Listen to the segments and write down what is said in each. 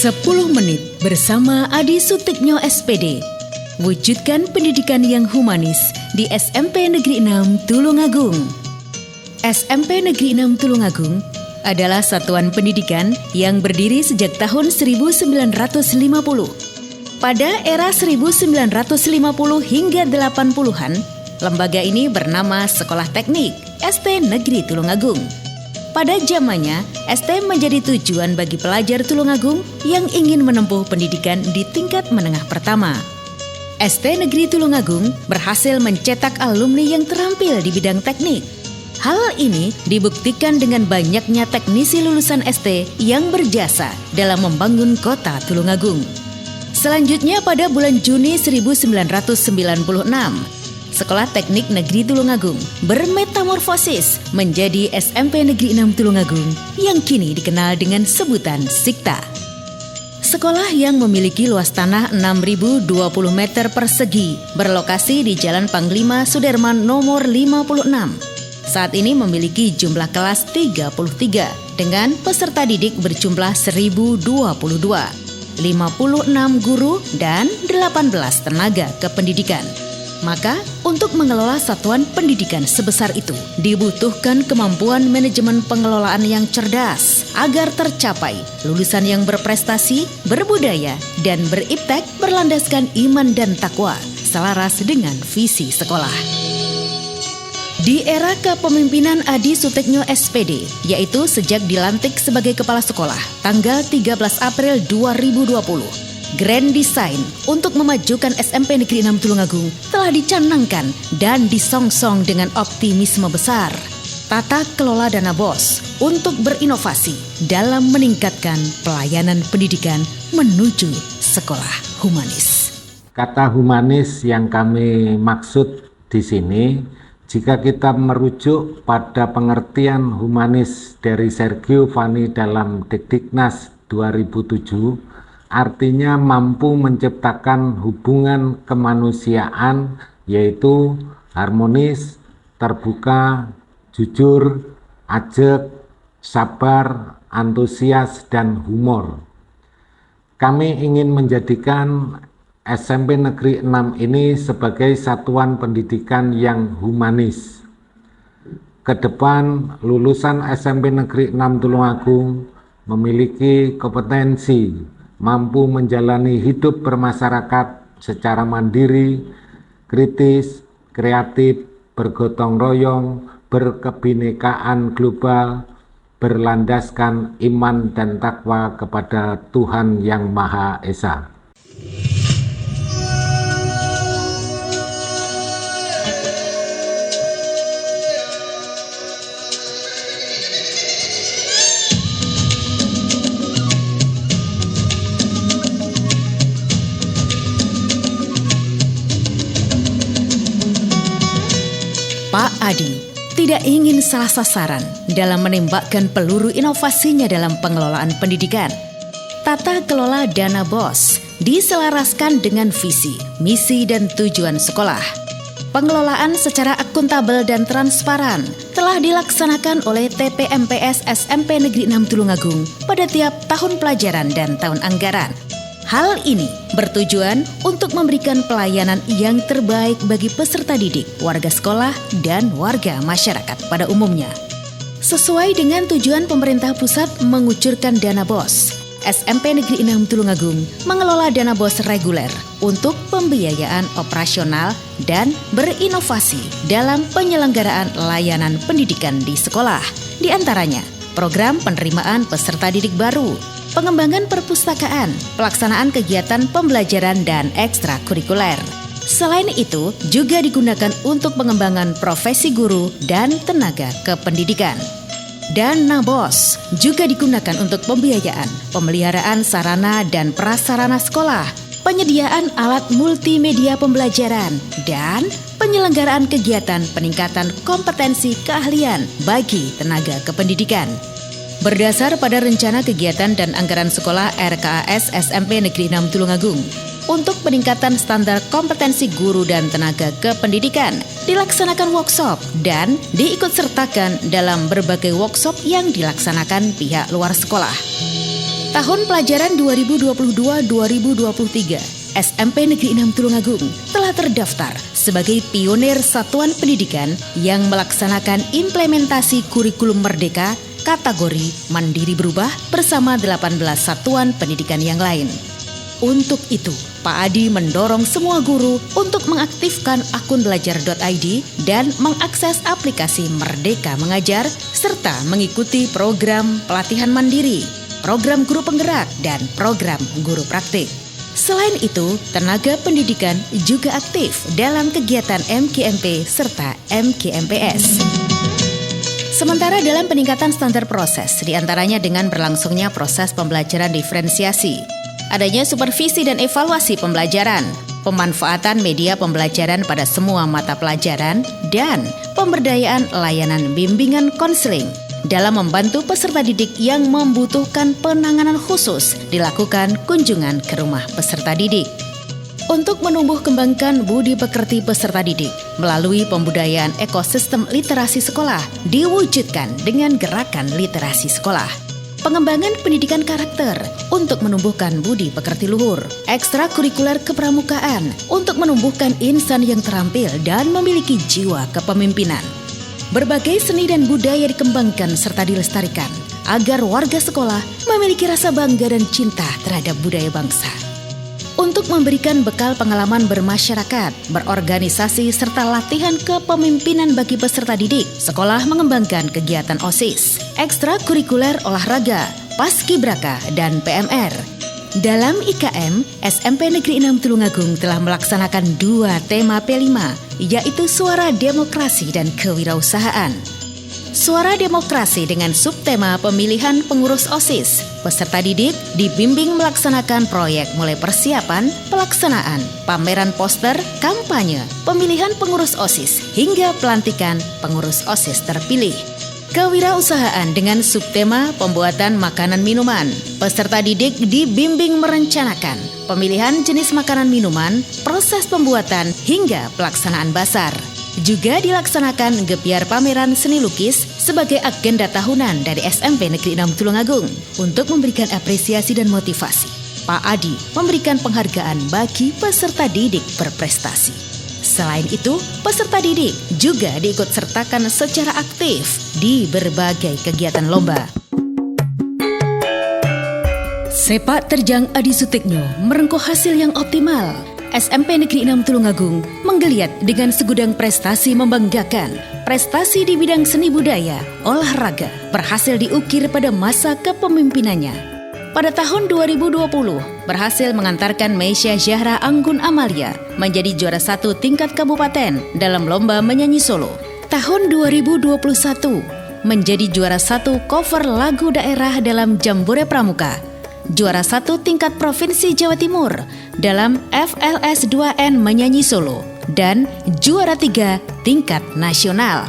10 menit bersama Adi Sutiknyo SPD. Wujudkan pendidikan yang humanis di SMP Negeri 6 Tulungagung. SMP Negeri 6 Tulungagung adalah satuan pendidikan yang berdiri sejak tahun 1950. Pada era 1950 hingga 80-an, lembaga ini bernama Sekolah Teknik ST Negeri Tulungagung. Pada zamannya, ST menjadi tujuan bagi pelajar Tulungagung yang ingin menempuh pendidikan di tingkat menengah pertama. ST Negeri Tulungagung berhasil mencetak alumni yang terampil di bidang teknik. Hal ini dibuktikan dengan banyaknya teknisi lulusan ST yang berjasa dalam membangun kota Tulungagung. Selanjutnya pada bulan Juni 1996, Sekolah Teknik Negeri Tulungagung bermetamorfosis menjadi SMP Negeri 6 Tulungagung yang kini dikenal dengan sebutan Sikta. Sekolah yang memiliki luas tanah 6.020 meter persegi berlokasi di Jalan Panglima Sudirman nomor 56. Saat ini memiliki jumlah kelas 33 dengan peserta didik berjumlah 1.022, 56 guru dan 18 tenaga kependidikan. Maka, untuk mengelola satuan pendidikan sebesar itu, dibutuhkan kemampuan manajemen pengelolaan yang cerdas agar tercapai lulusan yang berprestasi, berbudaya, dan beriptek berlandaskan iman dan takwa, selaras dengan visi sekolah. Di era kepemimpinan Adi Sutiknyo SPD, yaitu sejak dilantik sebagai kepala sekolah, tanggal 13 April 2020, Grand Design untuk memajukan SMP Negeri 6 Tulungagung telah dicanangkan dan disongsong dengan optimisme besar. Tata kelola dana BOS untuk berinovasi dalam meningkatkan pelayanan pendidikan menuju sekolah humanis. Kata humanis yang kami maksud di sini, jika kita merujuk pada pengertian humanis dari Sergio Vani dalam Dikdiknas 2007, artinya mampu menciptakan hubungan kemanusiaan yaitu harmonis, terbuka, jujur, ajak, sabar, antusias, dan humor. Kami ingin menjadikan SMP Negeri 6 ini sebagai satuan pendidikan yang humanis. Kedepan, lulusan SMP Negeri 6 Tulungagung memiliki kompetensi mampu menjalani hidup bermasyarakat secara mandiri, kritis, kreatif, bergotong royong, berkebinekaan global, berlandaskan iman dan takwa kepada Tuhan Yang Maha Esa. Pak Adi tidak ingin salah sasaran dalam menembakkan peluru inovasinya dalam pengelolaan pendidikan. Tata kelola dana BOS diselaraskan dengan visi, misi, dan tujuan sekolah. Pengelolaan secara akuntabel dan transparan telah dilaksanakan oleh TPMPS SMP Negeri 6 Tulungagung pada tiap tahun pelajaran dan tahun anggaran. Hal ini bertujuan untuk memberikan pelayanan yang terbaik bagi peserta didik, warga sekolah, dan warga masyarakat pada umumnya. Sesuai dengan tujuan pemerintah pusat mengucurkan dana BOS, SMP Negeri 6 Tulungagung mengelola dana BOS reguler untuk pembiayaan operasional dan berinovasi dalam penyelenggaraan layanan pendidikan di sekolah. Di antaranya, program penerimaan peserta didik baru, pengembangan perpustakaan, pelaksanaan kegiatan pembelajaran dan ekstrakurikuler. Selain itu, juga digunakan untuk pengembangan profesi guru dan tenaga kependidikan. Dana BOS juga digunakan untuk pembiayaan, pemeliharaan sarana dan prasarana sekolah, penyediaan alat multimedia pembelajaran, dan penyelenggaraan kegiatan peningkatan kompetensi keahlian bagi tenaga kependidikan. Berdasar pada rencana kegiatan dan anggaran sekolah RKAS SMP Negeri 6 Tulungagung, untuk peningkatan standar kompetensi guru dan tenaga kependidikan, dilaksanakan workshop dan diikutsertakan dalam berbagai workshop yang dilaksanakan pihak luar sekolah. Tahun pelajaran 2022-2023, SMP Negeri 6 Tulungagung telah terdaftar sebagai pionir satuan pendidikan yang melaksanakan implementasi kurikulum merdeka kategori mandiri berubah bersama 18 satuan pendidikan yang lain. Untuk itu, Pak Adi mendorong semua guru untuk mengaktifkan akun belajar.id dan mengakses aplikasi Merdeka Mengajar serta mengikuti program pelatihan mandiri, program guru penggerak, dan program guru praktik. Selain itu, tenaga pendidikan juga aktif dalam kegiatan MKMP serta MKMPS. Sementara dalam peningkatan standar proses, diantaranya dengan berlangsungnya proses pembelajaran diferensiasi, adanya supervisi dan evaluasi pembelajaran, pemanfaatan media pembelajaran pada semua mata pelajaran, dan pemberdayaan layanan bimbingan konseling dalam membantu peserta didik yang membutuhkan penanganan khusus dilakukan kunjungan ke rumah peserta didik. Untuk menumbuh kembangkan budi pekerti peserta didik melalui pembudayaan ekosistem literasi sekolah diwujudkan dengan gerakan literasi sekolah. Pengembangan pendidikan karakter untuk menumbuhkan budi pekerti luhur, ekstrakurikuler kepramukaan untuk menumbuhkan insan yang terampil dan memiliki jiwa kepemimpinan. Berbagai seni dan budaya dikembangkan serta dilestarikan agar warga sekolah memiliki rasa bangga dan cinta terhadap budaya bangsa. Untuk memberikan bekal pengalaman bermasyarakat, berorganisasi, serta latihan kepemimpinan bagi peserta didik, sekolah mengembangkan kegiatan OSIS, ekstrakurikuler olahraga, paskibraka, dan PMR. Dalam IKM, SMP Negeri 6 Tulungagung telah melaksanakan 2 tema P5, yaitu Suara Demokrasi dan Kewirausahaan. Suara Demokrasi dengan subtema pemilihan pengurus OSIS. Peserta didik dibimbing melaksanakan proyek mulai persiapan, pelaksanaan, pameran poster, kampanye, pemilihan pengurus OSIS, hingga pelantikan pengurus OSIS terpilih. Kewirausahaan dengan subtema pembuatan makanan minuman. Peserta didik dibimbing merencanakan pemilihan jenis makanan minuman, proses pembuatan, hingga pelaksanaan basar. Juga dilaksanakan gebyar pameran seni lukis sebagai agenda tahunan dari SMP Negeri 6 Tulungagung. Untuk memberikan apresiasi dan motivasi, Pak Adi memberikan penghargaan bagi peserta didik berprestasi. Selain itu, peserta didik juga diikut sertakan secara aktif di berbagai kegiatan lomba. Sepak terjang Adi Sutikno merengkuh hasil yang optimal. SMP Negeri 6 Tulungagung menggeliat dengan segudang prestasi membanggakan. Prestasi di bidang seni budaya, olahraga berhasil diukir pada masa kepemimpinannya. Pada tahun 2020, berhasil mengantarkan Meisya Zahra Anggun Amalia menjadi juara 1 tingkat kabupaten dalam lomba menyanyi solo. Tahun 2021, menjadi juara 1 cover lagu daerah dalam Jambore Pramuka. Juara 1 tingkat Provinsi Jawa Timur dalam FLS 2N menyanyi solo, dan juara 3 tingkat nasional.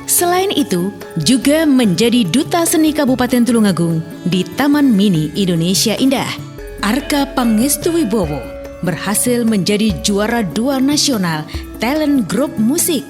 Selain itu, juga menjadi Duta Seni Kabupaten Tulungagung di Taman Mini Indonesia Indah. Arka Pangestu Wibowo berhasil menjadi juara 2 nasional talent group musik.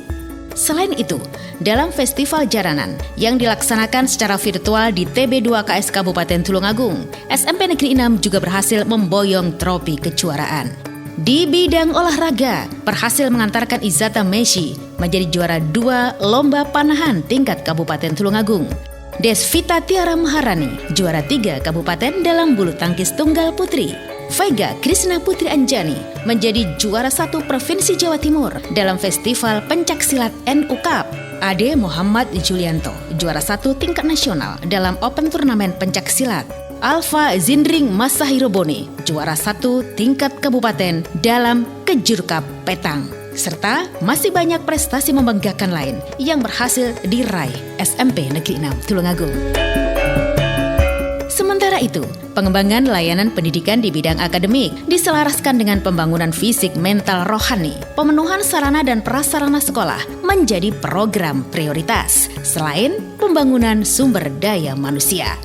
Selain itu, dalam Festival Jaranan yang dilaksanakan secara virtual di TB2KS Kabupaten Tulungagung, SMP Negeri 6 juga berhasil memboyong trofi kejuaraan. Di bidang olahraga, berhasil mengantarkan Izata Messi menjadi juara 2 lomba panahan tingkat Kabupaten Tulungagung. Desvita Tiara Maharani juara 3 kabupaten dalam bulu tangkis tunggal putri. Vega Krisna Putri Anjani menjadi juara 1 Provinsi Jawa Timur dalam Festival Pencaksilat NU Cup. Ade Muhammad Julianto juara 1 tingkat nasional dalam Open Turnamen Pencaksilat. Alfa Zindring Masahirobone juara 1 tingkat kabupaten dalam Kejur Cup Petang. Serta masih banyak prestasi membanggakan lain yang berhasil diraih SMP Negeri 6 Tulungagung. Sementara itu, pengembangan layanan pendidikan di bidang akademik diselaraskan dengan pembangunan fisik, mental, rohani. Pemenuhan sarana dan prasarana sekolah menjadi program prioritas, selain pembangunan sumber daya manusia.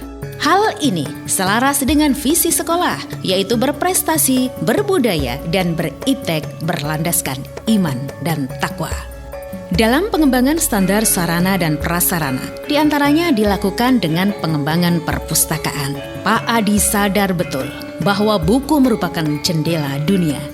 Hal ini selaras dengan visi sekolah, yaitu berprestasi, berbudaya, dan beriptek berlandaskan iman dan takwa. Dalam pengembangan standar sarana dan prasarana, diantaranya dilakukan dengan pengembangan perpustakaan. Pak Adi sadar betul bahwa buku merupakan jendela dunia.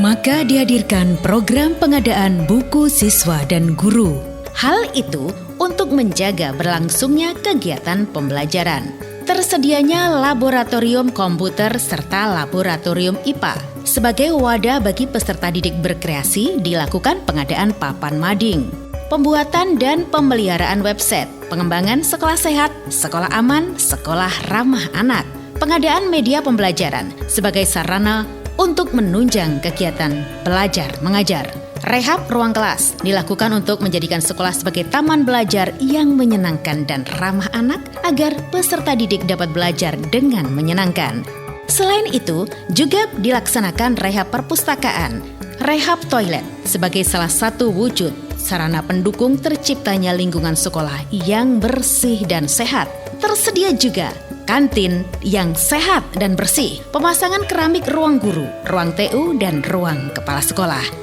Maka dihadirkan program pengadaan buku siswa dan guru. Hal itu untuk menjaga berlangsungnya kegiatan pembelajaran. Tersedianya laboratorium komputer serta laboratorium IPA. Sebagai wadah bagi peserta didik berkreasi, dilakukan pengadaan papan mading, pembuatan dan pemeliharaan website, pengembangan sekolah sehat, sekolah aman, sekolah ramah anak, pengadaan media pembelajaran sebagai sarana untuk menunjang kegiatan belajar mengajar. Rehab ruang kelas dilakukan untuk menjadikan sekolah sebagai taman belajar yang menyenangkan dan ramah anak agar peserta didik dapat belajar dengan menyenangkan. Selain itu, juga dilaksanakan rehab perpustakaan, rehab toilet sebagai salah satu wujud sarana pendukung terciptanya lingkungan sekolah yang bersih dan sehat. Tersedia juga kantin yang sehat dan bersih, pemasangan keramik ruang guru, ruang TU, dan ruang kepala sekolah.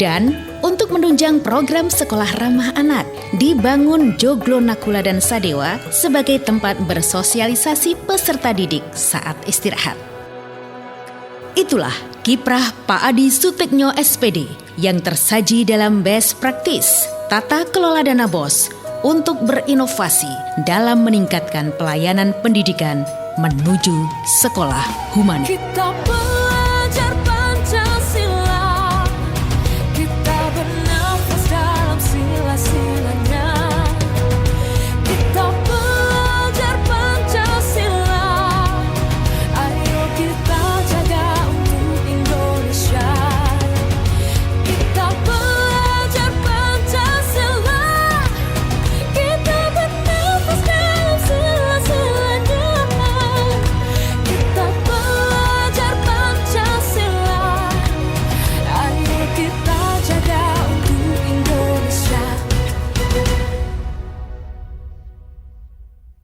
Dan untuk menunjang program sekolah ramah anak, dibangun Joglo Nakula dan Sadewa sebagai tempat bersosialisasi peserta didik saat istirahat. Itulah kiprah Pak Adi Suteknyo SPD yang tersaji dalam Best Practice Tata Kelola Dana BOS untuk berinovasi dalam meningkatkan pelayanan pendidikan menuju sekolah humanis. Kita belajar